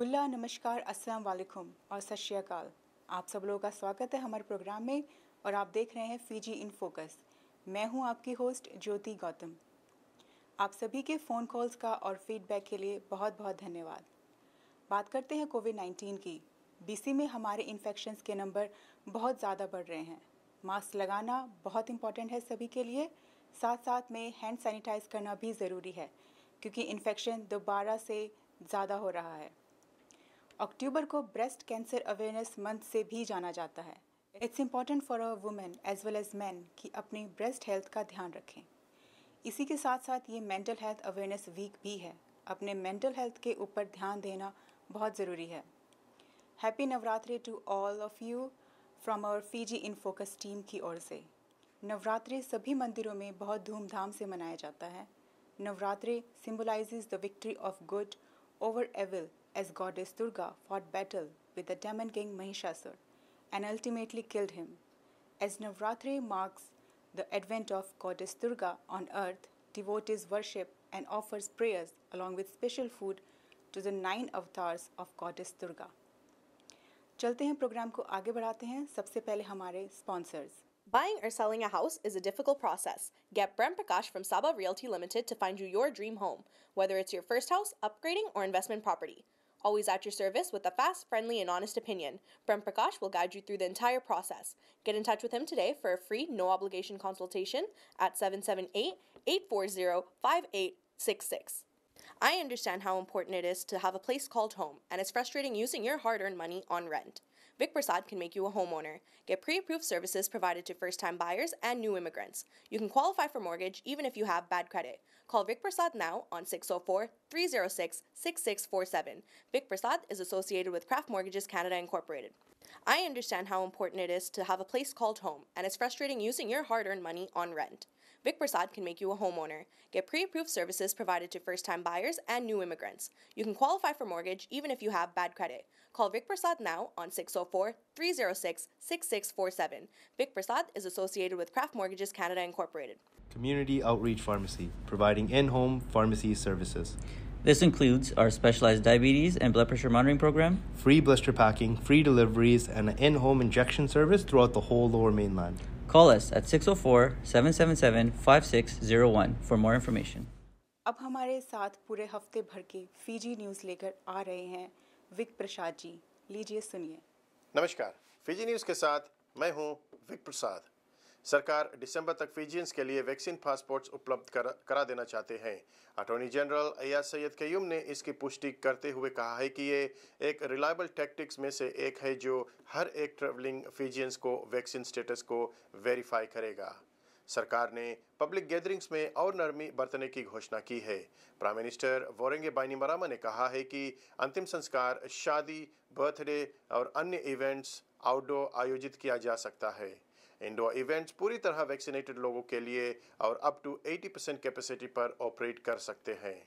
बुल्ला नमस्कार अस्सलाम वालेकुम और सत श्री अकाल। आप सब लोगों का स्वागत है हमारे प्रोग्राम में और आप देख रहे हैं फीजी इन फोकस। मैं हूं आपकी होस्ट ज्योति गौतम। आप सभी के फ़ोन कॉल्स का और फीडबैक के लिए बहुत बहुत धन्यवाद। बात करते हैं कोविड-19 की। बीसी में हमारे इन्फेक्शंस के नंबर बहुत ज़्यादा बढ़ रहे हैं। मास्क लगाना बहुत इंपॉर्टेंट है सभी के लिए। साथ साथ में हैंड सैनिटाइज करना भी ज़रूरी है क्योंकि इन्फेक्शन दोबारा से ज़्यादा हो रहा है। अक्टूबर को ब्रेस्ट कैंसर अवेयरनेस मंथ से भी जाना जाता है। It's important for a women as well as man कि अपनी ब्रेस्ट हेल्थ का ध्यान रखें। इसी के साथ साथ ये मेंटल हेल्थ अवेयरनेस वीक भी है। अपने मेंटल हेल्थ के ऊपर ध्यान देना बहुत ज़रूरी है। Happy Navratri to all of you from our Fiji in focus team की ओर से। नवरात्रि सभी मंदिरों में बहुत धूमधाम से मनाया जाता है। Navratri symbolizes the victory of good over evil as goddess Durga fought battle with the demon king Mahishasur and ultimately killed him. As Navratri marks the advent of goddess Durga on earth, devotees worship and offers prayers along with special food to the 9 avatars of goddess Durga. चलते हैं programme को आगे बढ़ाते हैं। सबसे पहले हमारे sponsors. Buying or selling a house is a difficult process. Get Prem Prakash from Saba Realty Limited to find you your dream home, whether it's your first house, upgrading, or investment property. Always at your service with a fast, friendly, and honest opinion. Prem Prakash will guide you through the entire process. Get in touch with him today for a free, no obligation consultation at 778-840-5866. I understand how important it is to have a place called home, and it's frustrating using your hard-earned money on rent. Vic Prasad can make you a homeowner. Get pre-approved services provided to first-time buyers and new immigrants. You can qualify for mortgage even if you have bad credit. Call Vic Prasad now on 604-306-6647. Vic Prasad is associated with Craft Mortgages Canada Incorporated. I understand how important it is to have a place called home, and it's frustrating using your hard-earned money on rent. Vic Prasad can make you a homeowner. Get pre-approved services provided to first-time buyers and new immigrants. You can qualify for mortgage even if you have bad credit. Call Vic Prasad now on 604-306-6647. Vic Prasad is associated with Craft Mortgages Canada Incorporated. Community Outreach Pharmacy, providing in-home pharmacy services. This includes our specialized diabetes and blood pressure monitoring program, Free blister packing, free deliveries, and an in-home injection service throughout the whole Lower Mainland. Call us at 604-777-5601 for more information. अब हमारे साथ पूरे हफ्ते भर के Fiji news लेकर आ रहे हैं विक प्रसाद जी। लीजिए सुनिए। नमस्कार, फीजी न्यूज़ के साथ मैं हूं विक प्रसाद। सरकार दिसंबर तक फीजियंस के लिए वैक्सीन पासपोर्ट्स उपलब्ध करा देना चाहते हैं। अटॉर्नी जनरल अयाज सैयद कयूम ने इसकी पुष्टि करते हुए कहा है कि ये एक रिलायबल टैक्टिक्स में से एक है जो हर एक ट्रैवलिंग फीजियंस को वैक्सीन स्टेटस को वेरीफाई करेगा। सरकार ने पब्लिक गैदरिंग्स में और नरमी बरतने की घोषणा की है। प्राइम मिनिस्टर वोरेंगे बाइनीमरामा ने कहा है कि अंतिम संस्कार, शादी, बर्थडे और अन्य इवेंट्स आउटडोर आयोजित किया जा सकता है। इंडोर इवेंट्स पूरी तरह वैक्सीनेटेड लोगों के लिए और अप टू 80% कैपेसिटी पर ऑपरेट कर सकते हैं।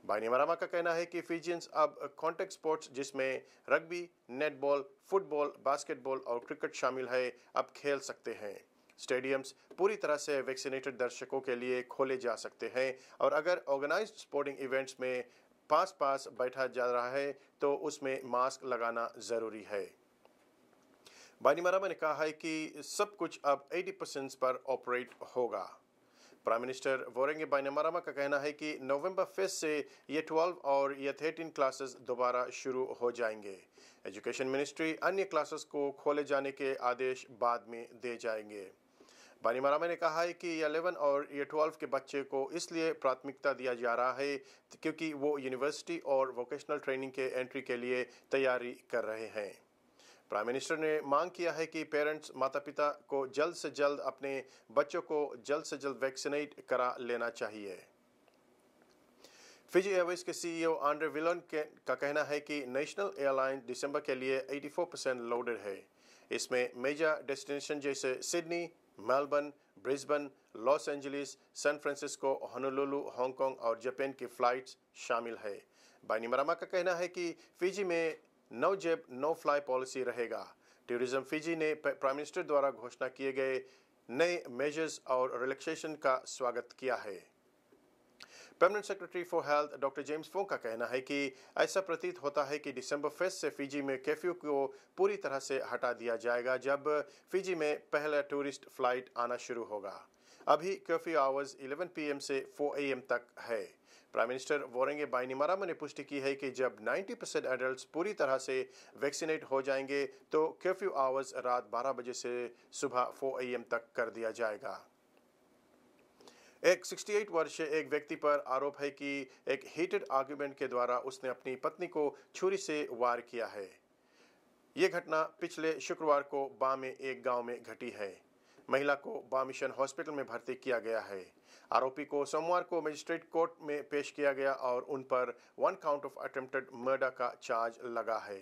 बाइनीमरामा का कहना है कि फीजियंस अब कॉन्टैक्ट स्पोर्ट्स जिसमें रग्बी, नेटबॉल, फुटबॉल, बास्केटबॉल और क्रिकेट शामिल है अब खेल सकते हैं। स्टेडियम्स पूरी तरह से वैक्सीनेटेड दर्शकों के लिए खोले जा सकते हैं और अगर ऑर्गेनाइज्ड स्पोर्टिंग इवेंट्स में पास बैठा जा रहा है तो उसमें मास्क लगाना ज़रूरी है। बाइनीमरामा ने कहा है कि सब कुछ अब 80% पर ऑपरेट होगा। प्राइम मिनिस्टर वोरेंगे बाइनीमरामा का कहना है कि नवंबर 1 से ये 12 और ये 13 क्लासेस दोबारा शुरू हो जाएंगे। एजुकेशन मिनिस्ट्री अन्य क्लासेस को खोले जाने के आदेश बाद में दे जाएंगे। बाइनीमरामा ने कहा है कि 11 और ये 12 के बच्चे को इसलिए प्राथमिकता दिया जा रहा है क्योंकि वो यूनिवर्सिटी और वोकेशनल ट्रेनिंग के एंट्री के लिए तैयारी कर रहे हैं। प्राइम मिनिस्टर ने मांग किया है कि पेरेंट्स माता पिता को जल्द से जल्द अपने बच्चों को जल्द से जल्द वैक्सीनेट करा लेना चाहिए। फिजी एयरवेज के सीईओ आंड्रे विलन का कहना है कि नेशनल एयरलाइन दिसंबर के लिए 84% लोडेड है। इसमें मेजर डेस्टिनेशन जैसे Sydney, Melbourne, Brisbane, Los Angeles, San Francisco, Honolulu, Hong Kong और जापान की फ्लाइट्स शामिल है। बाइनीमरामा का कहना है कि फिजी में नो जेब नो फ्लाई पॉलिसी रहेगा। टूरिज्म फिजी ने प्राइम मिनिस्टर द्वारा घोषणा किए गए नए मेजर्स और रिलैक्सेशन का स्वागत किया है। Permanent secretary for health doctor James Fong का कहना है कि ऐसा प्रतीत होता है कि दिसंबर 1 से फिजी में कर्फ्यू को पूरी तरह से हटा दिया जाएगा जब फिजी में पहला टूरिस्ट फ्लाइट आना शुरू होगा। अभी कर्फ्यू आवर्स 11 PM से 4 AM तक है। प्राइम मिनिस्टर वोरेंगे बाइनीमारामा ने पुष्टि की है कि जब 90% एडल्ट्स पूरी तरह से वैक्सीनेट हो जाएंगे तो कर्फ्यू आवर्स रात 12 बजे से सुबह 4 AM तक कर दिया जाएगा। एक 68 वर्षीय एक व्यक्ति पर आरोप है कि एक हीटेड आर्ग्यूमेंट के द्वारा उसने अपनी पत्नी को छुरी से वार किया है। ये घटना पिछले शुक्रवार को बा में एक गांव में घटी है। महिला को बा मिशन हॉस्पिटल में भर्ती किया गया है। आरोपी को सोमवार को मजिस्ट्रेट कोर्ट में पेश किया गया और उन पर 1 काउंट ऑफ अटेम्प्टेड मर्डर का चार्ज लगा है।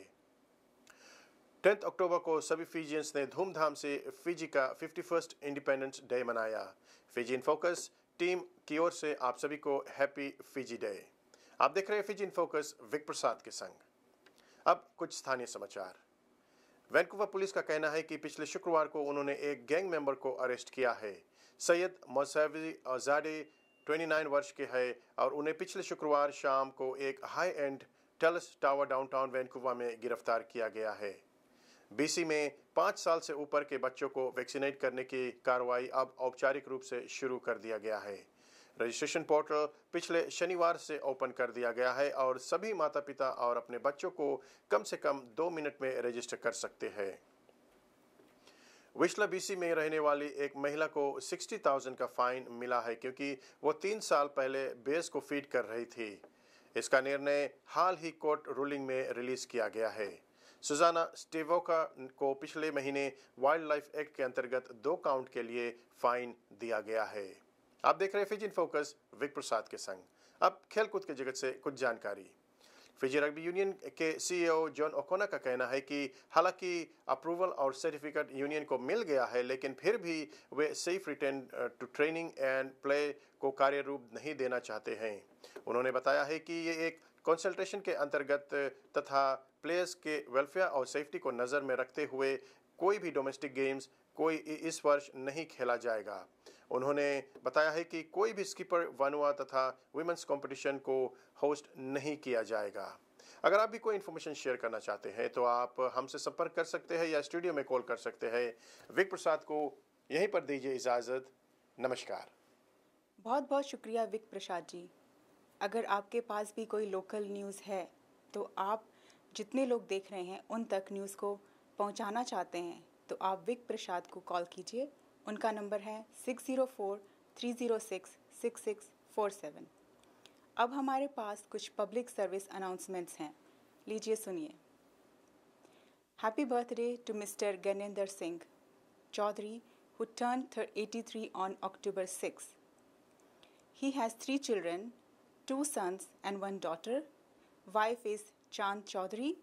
10 अक्टूबर को सभी फिजियंस ने धूमधाम से फिजी का 51st इंडिपेंडेंस डे मनाया। फिजी इन फोकस टीम की ओर से आप सभी को हैप्पी फिजी डे। आप देख रहे हैं फिजी इन फोकस विक प्रसाद के संग। अब कुछ स्थानीय समाचार। वैंकूवर पुलिस का कहना है कि पिछले शुक्रवार को उन्होंने एक गैंग मेंबर को अरेस्ट किया है। सैयद मौसवी आजादे 29 वर्ष के हैं और उन्हें पिछले शुक्रवार शाम को एक high and Telus tower downtown Vancouver में गिरफ्तार किया गया है। बीसी में 5 साल से ऊपर के बच्चों को वैक्सीनेट करने की कार्रवाई अब औपचारिक रूप से शुरू कर दिया गया है। रजिस्ट्रेशन पोर्टल पिछले शनिवार से ओपन कर दिया गया है और सभी माता पिता और अपने बच्चों को कम से कम 2 मिनट में रजिस्टर कर सकते हैं। विश्ला बीसी में रहने वाली एक महिला को 60,000 का फाइन मिला है क्योंकि वो 3 साल पहले बेस को फीड कर रही थी। इसका निर्णय हाल ही कोर्ट रूलिंग में रिलीज किया गया है। सुजाना स्टेवोका को पिछले महीने वाइल्ड लाइफ एक्ट के अंतर्गत 2 काउंट के लिए फाइन दिया गया है। आप देख रहे हैं फिजी इन फोकस विक प्रसाद के संग। अब खेलकूद के जगत से कुछ जानकारी। फिजी रग्बी यूनियन के CEO जॉन ओकोना का कहना है कि हालांकि अप्रूवल और सर्टिफिकेट यूनियन को मिल गया है लेकिन फिर भी वे safe return to training and play को कार्य रूप नहीं देना चाहते हैं। उन्होंने बताया है कि ये एक कंसल्टेशन के अंतर्गत तथा प्लेयर्स के वेलफेयर और सेफ्टी को नज़र में रखते हुए कोई भी डोमेस्टिक गेम्स इस वर्ष नहीं खेला जाएगा। उन्होंने बताया है कि कोई भी स्कीपर वानुआ तथा विमेंस कंपटीशन को होस्ट नहीं किया जाएगा। अगर आप भी कोई इन्फॉर्मेशन शेयर करना चाहते हैं तो आप हमसे संपर्क कर सकते हैं या स्टूडियो में कॉल कर सकते हैं। विक प्रसाद को यहीं पर दीजिए इजाज़त। नमस्कार। बहुत बहुत शुक्रिया विक प्रसाद जी। अगर आपके पास भी कोई लोकल न्यूज़ है तो आप जितने लोग देख रहे हैं उन तक न्यूज़ को पहुंचाना चाहते हैं तो आप विक प्रसाद को कॉल कीजिए। उनका नंबर है 604-306-6647। अब हमारे पास कुछ पब्लिक सर्विस अनाउंसमेंट्स हैं, लीजिए सुनिए। Happy birthday to mister Gyanendra Singh Chaudhary who turned 83 on October 6. He has 3 children, 2 sons and 1 daughter. Wife is Chand Chaudhary,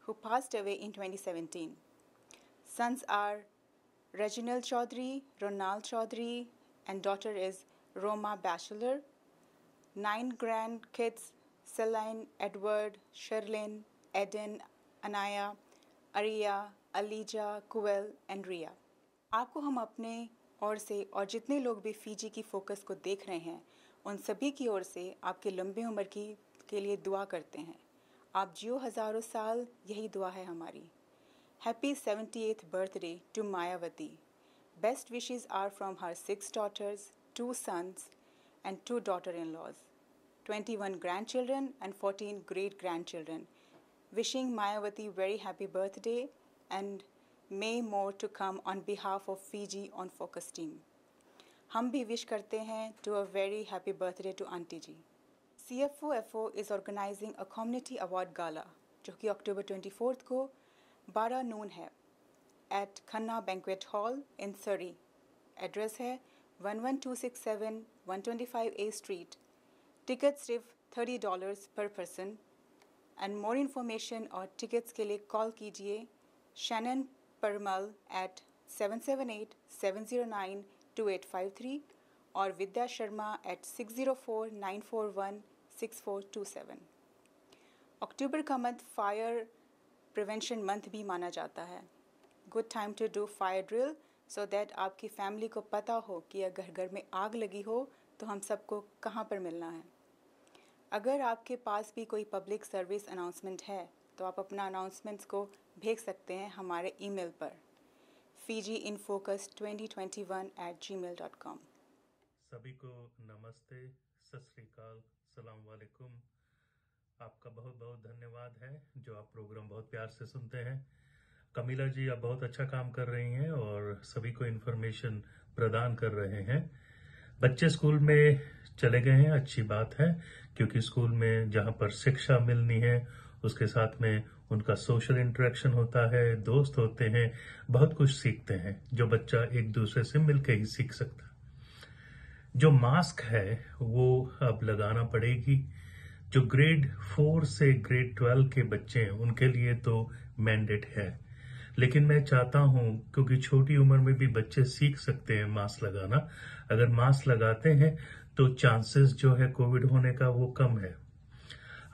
who passed away in 2017. Sons are Reginald Chaudhary, Ronald Chaudhary, and daughter is Roma Bachelor. 9 grandkids, Celine, Edward, Sherlyn, Eden, Anaya, Aria, Alija, Kuel, and Ria. आपको हम अपने ओर से और जितने लोग भी Fiji की focus को देख रहे हैं उन सभी की ओर से आपके लंबे उम्र के लिए दुआ करते हैं। आप जियो हज़ारों साल, यही दुआ है हमारी। Happy 78th birthday to Mayawati. Best wishes are from her 6 daughters, 2 sons and 2 daughter-in-laws, 21 grandchildren and 14 great-grandchildren. Wishing Mayawati very happy birthday and May more to come on behalf of Fiji on Focus team. हम भी wish करते हैं to a very happy birthday to aunty ji. CFOFO is organizing a community award gala जो कि October 24th को 12 noon है at Khanna Banquet Hall in Surrey. Address है 11267 125A Street. Ticket सिर्फ $30 per person. And more information और tickets के लिए call कीजिए Shannon Parmal at 778-709-2853 और विद्या शर्मा at 604-941-6427। अक्टूबर का मंथ फायर प्रिवेंशन मंथ भी माना जाता है। Good time to do fire drill so that आपकी फैमिली को पता हो कि अगर घर में आग लगी हो तो हम सबको कहाँ पर मिलना है। अगर आपके पास भी कोई पब्लिक सर्विस अनाउंसमेंट है तो आप अपना अनाउंसमेंट्स को भेज सकते हैं हमारे ईमेल पर fijiinfocus2021@gmail.com। सभी को नमस्ते, सत श्री अकाल, सलाम वालेकुम। आपका बहुत बहुत धन्यवाद है जो आप प्रोग्राम बहुत प्यार से सुनते हैं। कमिला जी आप बहुत अच्छा काम कर रही हैं और सभी को इन्फॉर्मेशन प्रदान कर रहे हैं। बच्चे स्कूल में चले गए हैं, अच्छी बात है, क्योंकि स्कूल में जहां पर शिक्षा मिलनी है उसके साथ में उनका सोशल इंटरेक्शन होता है, दोस्त होते हैं, बहुत कुछ सीखते हैं जो बच्चा एक दूसरे से मिलकर ही सीख सकता है। जो मास्क है वो अब लगाना पड़ेगी। जो ग्रेड 4 से ग्रेड 12 के बच्चे हैं उनके लिए तो मैंडेट है, लेकिन मैं चाहता हूं क्योंकि छोटी उम्र में भी बच्चे सीख सकते हैं मास्क लगाना, अगर मास्क लगाते हैं तो चांसेस जो है कोविड होने का वो कम है।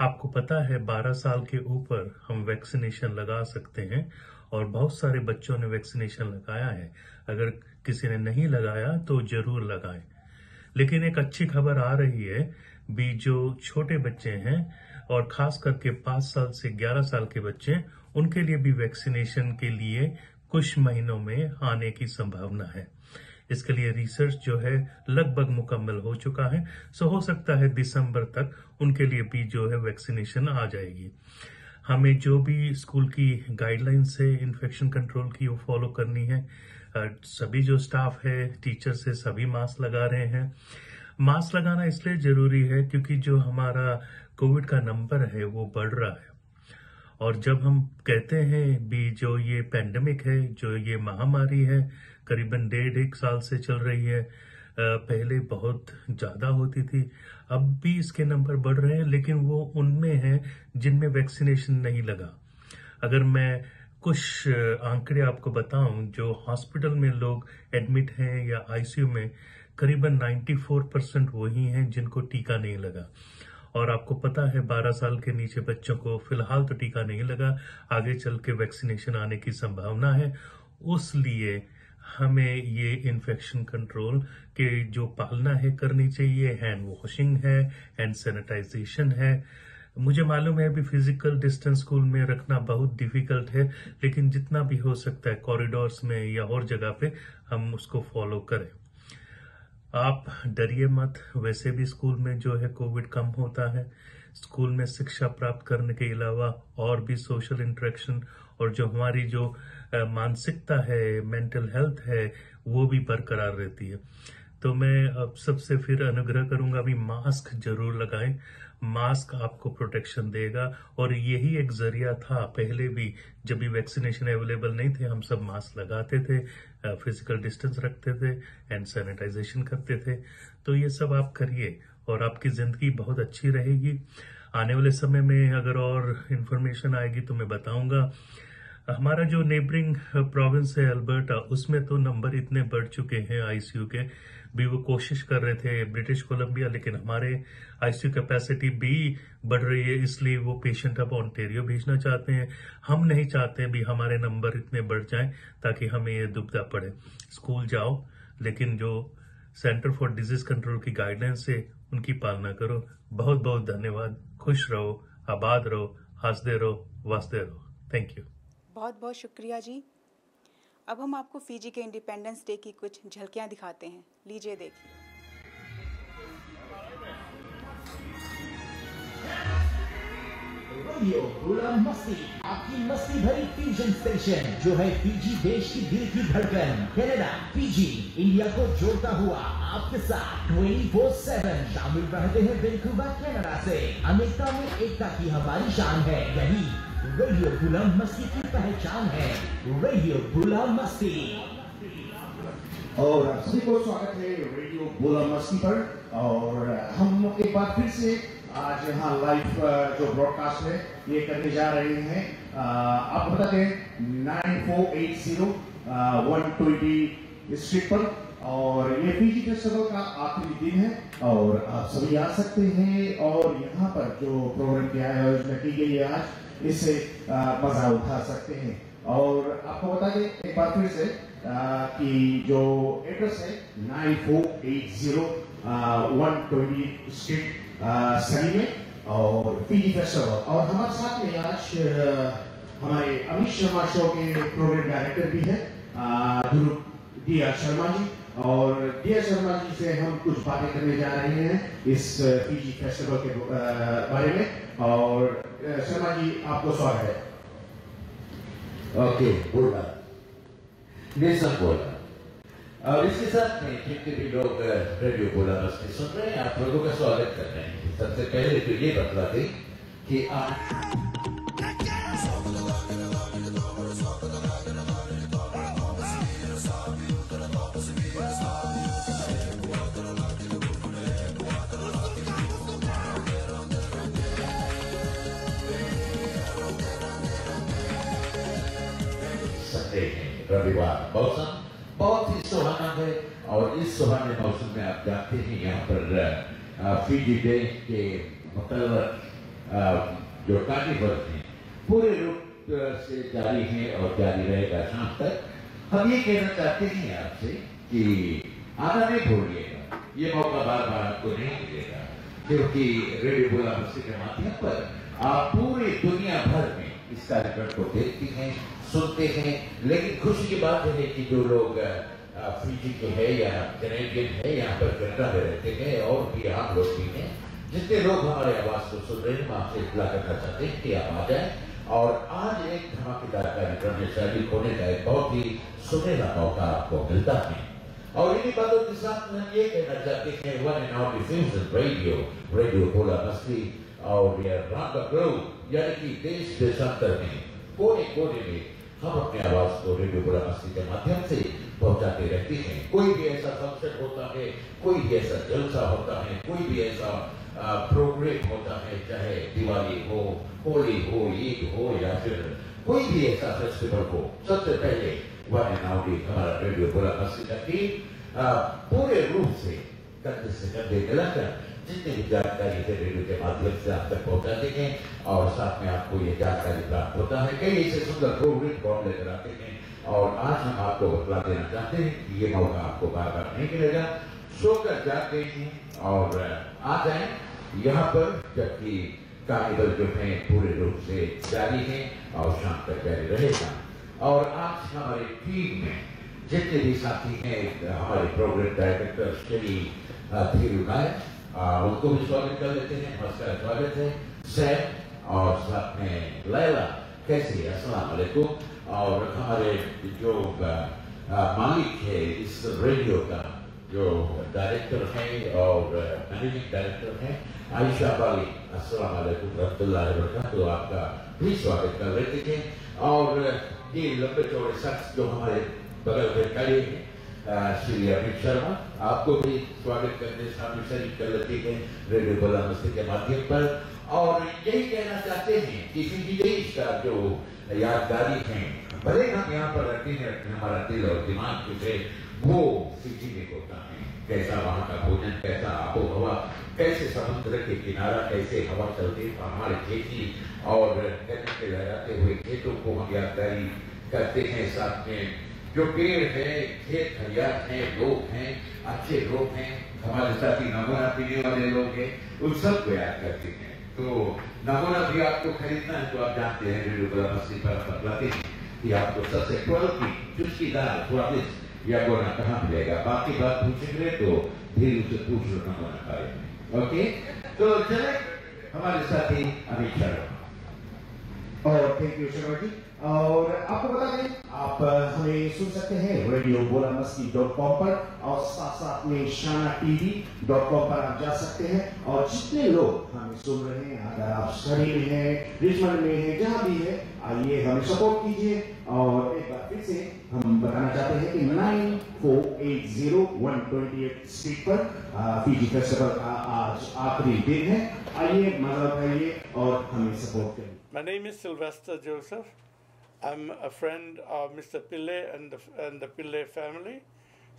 आपको पता है 12 साल के ऊपर हम वैक्सीनेशन लगा सकते हैं और बहुत सारे बच्चों ने वैक्सीनेशन लगाया है। अगर किसी ने नहीं लगाया तो जरूर लगाएं। लेकिन एक अच्छी खबर आ रही है भी, जो छोटे बच्चे हैं और खास करके 5 साल से 11 साल के बच्चे, उनके लिए भी वैक्सीनेशन के लिए कुछ महीनों में आने की संभावना है। इसके लिए रिसर्च जो है लगभग मुकम्मल हो चुका है, सो हो सकता है दिसंबर तक उनके लिए भी जो है वैक्सीनेशन आ जाएगी। हमें जो भी स्कूल की गाइडलाइंस है इन्फेक्शन कंट्रोल की वो फॉलो करनी है। सभी जो स्टाफ है, टीचर्स है, सभी मास्क लगा रहे हैं। मास्क लगाना इसलिए जरूरी है क्योंकि जो हमारा कोविड का नंबर है वो बढ़ रहा है, और जब हम कहते हैं भी जो ये पैंडेमिक है, जो ये महामारी है, करीबन 1.5 साल से चल रही है, पहले बहुत ज्यादा होती थी, अब भी इसके नंबर बढ़ रहे हैं, लेकिन वो उनमें है जिनमें वैक्सीनेशन नहीं लगा। अगर मैं कुछ आंकड़े आपको बताऊं, जो हॉस्पिटल में लोग एडमिट हैं या आईसीयू में, करीबन 94% वही हैं जिनको टीका नहीं लगा। और आपको पता है 12 साल के नीचे बच्चों को फिलहाल तो टीका नहीं लगा, आगे चल के वैक्सीनेशन आने की संभावना है। उसलिए हमें ये इन्फेक्शन कंट्रोल के जो पालना है करनी चाहिए। हैंड वॉशिंग है, हैंड सैनिटाइजेशन है। मुझे मालूम है अभी फिजिकल डिस्टेंस स्कूल में रखना बहुत डिफिकल्ट है, लेकिन जितना भी हो सकता है कॉरिडोर्स में या और जगह पे हम उसको फॉलो करें। आप डरिए मत, वैसे भी स्कूल में जो है कोविड कम होता है। स्कूल में शिक्षा प्राप्त करने के अलावा और भी सोशल इंटरेक्शन और जो हमारी जो मानसिकता है, मेंटल हेल्थ है, वो भी बरकरार रहती है। तो मैं अब सबसे फिर अनुग्रह करूंगा, अभी मास्क जरूर लगाएं। मास्क आपको प्रोटेक्शन देगा और यही एक जरिया था पहले भी, जब भी वैक्सीनेशन अवेलेबल नहीं थे, हम सब मास्क लगाते थे, फिजिकल डिस्टेंस रखते थे, हैंड सैनिटाइजेशन करते थे। तो ये सब आप करिए और आपकी जिंदगी बहुत अच्छी रहेगी। आने वाले समय में अगर और इन्फॉर्मेशन आएगी तो मैं बताऊंगा। हमारा जो नेबरिंग प्रोविंस है अल्बर्टा, उसमें तो नंबर इतने बढ़ चुके हैं आईसीयू के भी, वो कोशिश कर रहे थे ब्रिटिश कोलंबिया, लेकिन हमारे आईसीयू कैपेसिटी भी बढ़ रही है, इसलिए वो पेशेंट अब ओंटारियो भेजना चाहते हैं। हम नहीं चाहते भी हमारे नंबर इतने बढ़ जाएं ताकि हमें ये दुविधा पड़े। स्कूल जाओ, लेकिन जो सेंटर फॉर डिजीज कंट्रोल की गाइडलाइंस है उनकी पालना करो। बहुत बहुत धन्यवाद। खुश रहो, आबाद रहो, हंसते रहो, वसते रहो। Thank you. बहुत बहुत शुक्रिया जी। अब हम आपको फिजी के इंडिपेंडेंस डे की कुछ झलकियां दिखाते हैं, लीजिए देखिए। रेडियो गुलाम मस्ती, आपकी मस्ती भरी फ्यूजन स्टेशन, जो है फीजी देश की दिल की धड़कन। कनाडा, फीजी, इंडिया को जोड़ता हुआ आपके साथ 24/7 शामिल रहते हैं। वैंकूवर कनाडा से अमेरिका में एकता की हमारी शान है, यही रेडियो गुलाम मस्ती की पहचान है। रेडियो गुलाम मस्ती। और सभी को स्वागत है रेडियो गुलाम मस्ती पर। और हम एक बार फिर से आज यहाँ लाइव जो ब्रॉडकास्ट है ये करने जा रहे हैं। आपको बता दें 9480 स्ट्रीट पर, और ये फीजी फेस्टिवल का आखिरी दिन है और आप सभी आ सकते हैं और यहाँ पर जो प्रोग्राम की आयोजना की गई है आज, इससे मजा उठा सकते हैं। और आपको बता दें एक बार फिर से कि जो एड्रेस है 9480 120 स्ट्रीट सनी में, और फीजी फेस्टिवल। और हमारे साथ में आज हमारे अमित शर्मा शो के प्रोग्राम डायरेक्टर भी है डी.आर. शर्मा जी। और डी.आर. शर्मा जी से हम कुछ बातें करने जा रहे हैं इस फीजी फेस्टिवल के बारे में। और शर्मा जी, आपको स्वागत है। ओके, बोला सब बोला। और इसके साथ में जितने भी लोग रेडियो बोला मस्ती सुन रहे हैं, आप लोगों का स्वागत कर रहे हैं। सबसे पहले तो ये बतला दें कि आज रविवार मौसम बहुत ही सुहाना है। और इस सुहाने मौसम में आप जानते हैं यहाँ पर फीजी डे के मतलब जो कार्निवल है पूरे रूप से जारी है और जारी रहेगा शाम तक। हम ये कहना चाहते हैं आपसे कि आना नहीं भूलिएगा, ये मौका बार बार आपको नहीं मिलेगा, क्योंकि रेडियो बोला मस्ती के माध्यम पर आप पूरी दुनिया भर में इस कार्यक्रम को देखते हैं, सुनते हैं। लेकिन खुशी की बात है कि जो लोग फीजी के हैं या कैनेडियन है, यहाँ पर कनाडा में रहते हैं और भी आम लोग भी हैं, जितने लोग हमारे आवाज को सुन रहे हैं, हम आपसे इतला करना चाहते हैं कि आप आ जाए। और आज एक धमाकेदार कार्यक्रम में शामिल होने का एक बहुत ही सुनहरा मौका आपको मिलता है। और इन्हीं बातों के साथ हम ये कहना चाहते हैं, one and only fusion radio बोला मस्ती और राउंड द ग्लोब, यानी कि देश देशांतर में कोने कोने में हम अपने आवाज को रेडियो बोला मस्ती के माध्यम से पहुंचाते रहते हैं। कोई भी ऐसा फंक्शन होता है, कोई भी ऐसा जलसा होता है, कोई भी ऐसा प्रोग्राम होता है, चाहे दिवाली हो, होली हो, ईद हो या फिर कोई भी ऐसा फेस्टिवल हो, सबसे पहले वन एंड ओनली हमारा रेडियो बोला मस्ती का टीम पूरे रूप से कंधे से कंधे मिलाकर जितनी भी जानकारी है रेडियो के माध्यम से आप तक पहुंचाते हैं। और साथ में आपको ये जानकारी प्राप्त होता है, कई ऐसे सुंदर प्रोग्राम कौन लेकर आते हैं। और आज हम आपको बतला देना चाहते हैं कि ये मौका आपको बार बार नहीं मिलेगा। सोकर जाते हैं और आ जाए यहाँ पर, जबकि कार्निवल जो है पूरे रूप से जारी है और शाम तक जारी रहेगा। और आज हमारी टीम में जितने भी साथी हैं, हमारे प्रोग्राम डायरेक्टर श्री धीरू नायक, उनको भी स्वागत कर लेते हैं। नमस्कार, स्वागत है सैम और साथ में लैला, कैसे अस्सलाम वालेकुम। और हमारे जो मालिक है इस रेडियो का, जो डायरेक्टर है और मैनेजिंग डायरेक्टर है आयशा बाली, अस्सलाम वालेकुम रहमतुल्लाहि व बरकातहू, आपका भी स्वागत कर लेते हैं। और ये लंबे चौड़े शख्स जो हमारे बगल में खड़े हैं श्री अमित शर्मा, आपको भी स्वागत करने शामिल शरीक कर लेते हैं रेडियो बोला मस्ती के माध्यम पर। और यही कहना चाहते हैं कि फीजी देश का जो यादगारी है, भले हम यहाँ पर रहते हैं, हमारा दिल और दिमाग जो है वो फीजी में होता है। कैसा वहाँ का भोजन, कैसा आबो हवा, कैसे समुद्र के किनारा, कैसे हवा चलती है, हमारे खेती और के लहराते हुए खेतों को हम यादगारी करते हैं। साथ में जो पेड़ है, खेत खलियान है, लोग हैं, अच्छे लोग हैं, हमारे साथ ही नमूना पीने वाले लोग हैं, उन सबको याद करते हैं। तो नमूना भी आपको खरीदना है तो आप जानते हैं रेडियो बोला मस्ती पर बतलाते हैं कि आपको सबसे क्वालिटी चुस्कीदार स्वादिष्ट या गोना कहाँ मिलेगा। बाकी बात पूछेंगे तो धीरे से पूछ लो नमूना बारे में। ओके, तो चले हमारे साथ ही अमित शर्मा। और थैंक यू शर्मा जी। और आपको बता दें, आप हमें सुन सकते हैं रेडियो बोला मस्ती.com पर, और साथ साथ में shanatv.com पर आप जा सकते हैं। और जितने लोग हमें सुन रहे हैं, अगर आप सरी में हैं, रिचमंड में हैं, जहां भी है, आइए हमें सपोर्ट कीजिए। और एक बार फिर से हम बताना चाहते हैं कि 9480 128 स्ट्रीट पर फीजी फेस्टिवल का आज आखिरी दिन है। आइए, मजा उठाइए और हमें सपोर्ट करिए। My name is Sylvester Joseph. I'm a friend of Mr. Pillay and the Pillay family.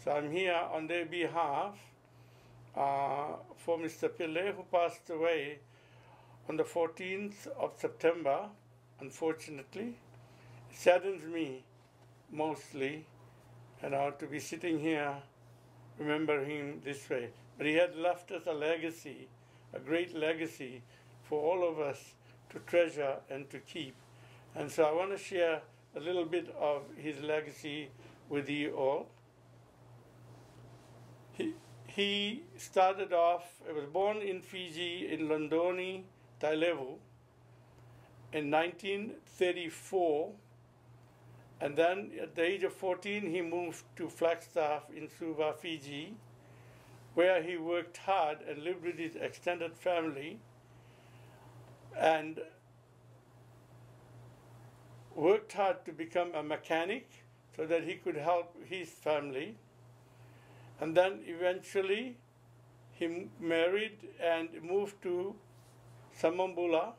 So I'm here on their behalf for Mr. Pillay, who passed away on the 14th of September, unfortunately. It saddens me mostly, to be sitting here remembering him this way. But he had left us a legacy, a great legacy for all of us to treasure and to keep. And so I want to share a little bit of his legacy with you all. He started off, he was born in Fiji in Londoni, Tailevu in 1934, and then at the age of 14 he moved to Flagstaff in Suva, Fiji, where he worked hard and lived with his extended family and worked hard to become a mechanic so that he could help his family. And then eventually he married and moved to Samambula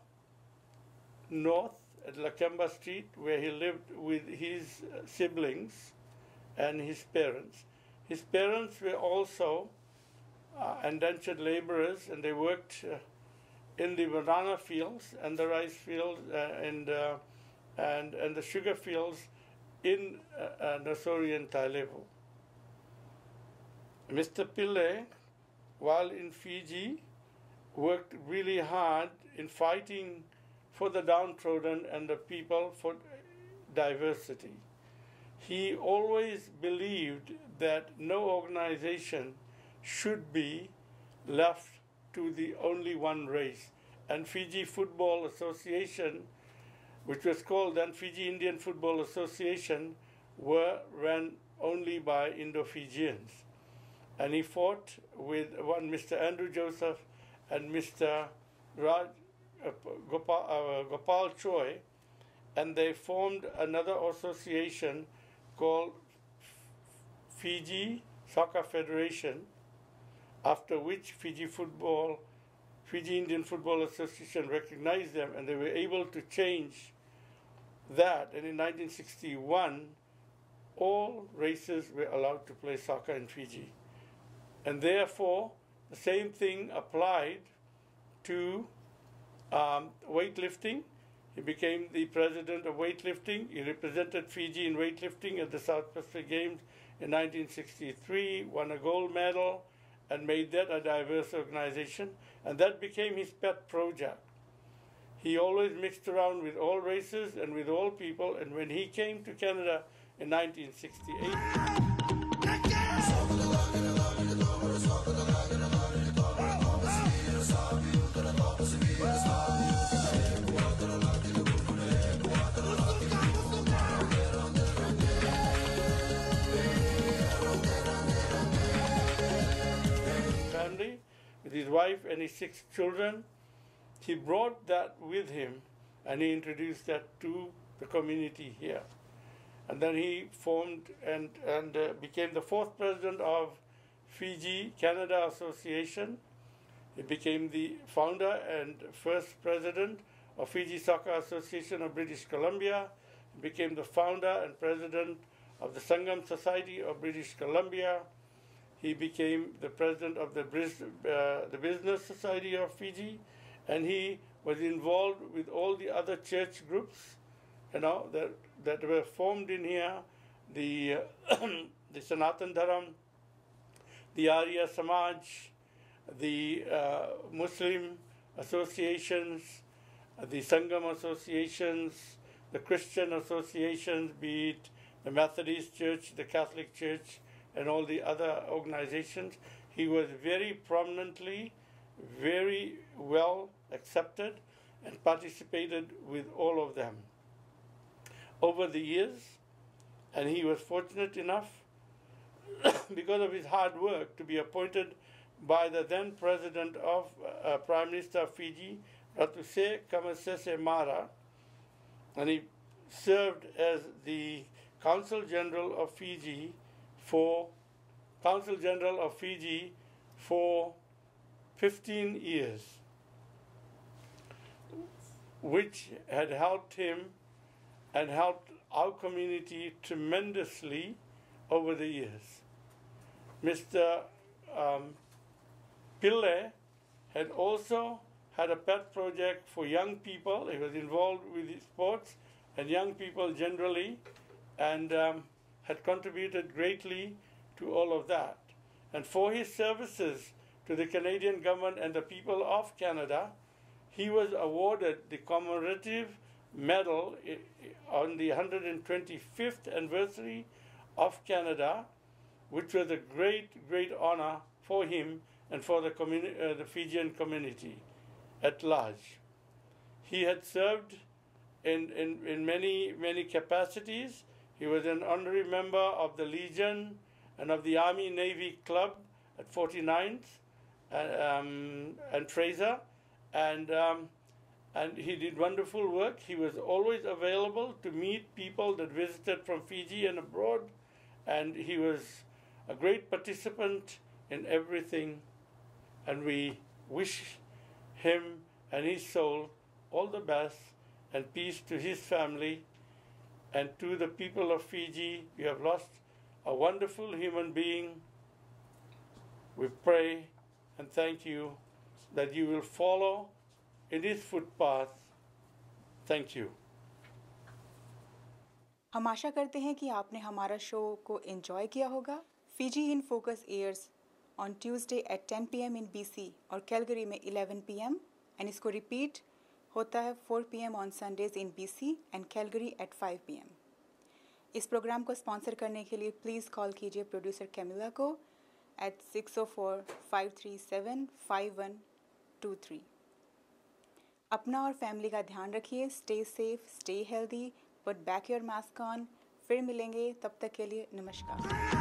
North at Lakemba Street, where he lived with his siblings and his parents. His parents were also indentured laborers, and they worked in the banana fields and the rice fields and the sugar fields in Nassori and Tailevu. Mr. Pillay, while in Fiji, worked really hard in fighting for the downtrodden and the people for diversity. He always believed that no organization should be left to the only one race. And Fiji Football Association, which was called then Fiji Indian Football Association, were run only by Indo-Fijians. And he fought with one Mr. Andrew Joseph and Mr. Gopal Choi, and they formed another association called Fiji Soccer Federation, after which Fiji Indian Football Association recognized them, and they were able to change that. And in 1961, all races were allowed to play soccer in Fiji. And therefore, the same thing applied to weightlifting. He became the president of weightlifting. He represented Fiji in weightlifting at the South Pacific Games in 1963, won a gold medal, and made that a diverse organization. And that became his pet project. He always mixed around with all races and with all people. And when he came to Canada in 1968, with his wife and his 6 children, he brought that with him and he introduced that to the community here. And then he formed and became the 4th president of Fiji Canada Association. He became the founder and first president of Fiji Soccer Association of British Columbia. He became the founder and president of the Sangam Society of British Columbia. He became the president of the Business Society of Fiji, and he was involved with all the other church groups, that were formed in here, the the Sanatan Dharam, the Arya Samaj, the Muslim associations, the Sangam associations, the Christian associations, be it the Methodist Church, the Catholic Church, and all the other organizations. He was very prominently, very well accepted, and participated with all of them over the years. And he was fortunate enough, because of his hard work, to be appointed by the then president of Prime Minister of Fiji, Ratuse Kamasese Mara, and he served as the Consul General of Fiji for 15 years, which had helped him and helped our community tremendously over the years. Mr. Pillay had also had a pet project for young people. He was involved with sports and young people generally, and had contributed greatly to all of that. And for his services to the Canadian government and the people of Canada, he was awarded the commemorative medal on the 125th anniversary of Canada, which was a great honor for him and for the Fijian community at large. He had served in many capacities. He was an honorary member of the Legion and of the Army Navy Club at 49th and Fraser, and he did wonderful work. He was always available to meet people that visited from Fiji and abroad, and he was a great participant in everything, and we wish him and his soul all the best and peace to his family and to the people of Fiji. You have lost a wonderful human being. We pray and thank you that you will follow in his footpath. Thank you. हम आशा करते हैं कि आपने हमारा show को enjoy किया होगा। Fiji in focus airs on Tuesday at 10 PM इन BC और कैलगरी में 11 PM, एंड इसको रिपीट होता है 4 PM on Sundays in BC and Calgary at 5 PM। इस प्रोग्राम को स्पॉन्सर करने के लिए प्लीज़ कॉल कीजिए प्रोड्यूसर कैमिला को at 604-537-5123। अपना और फैमिली का ध्यान रखिए। Stay safe, stay healthy, put back your mask on. फिर मिलेंगे, तब तक के लिए नमस्कार।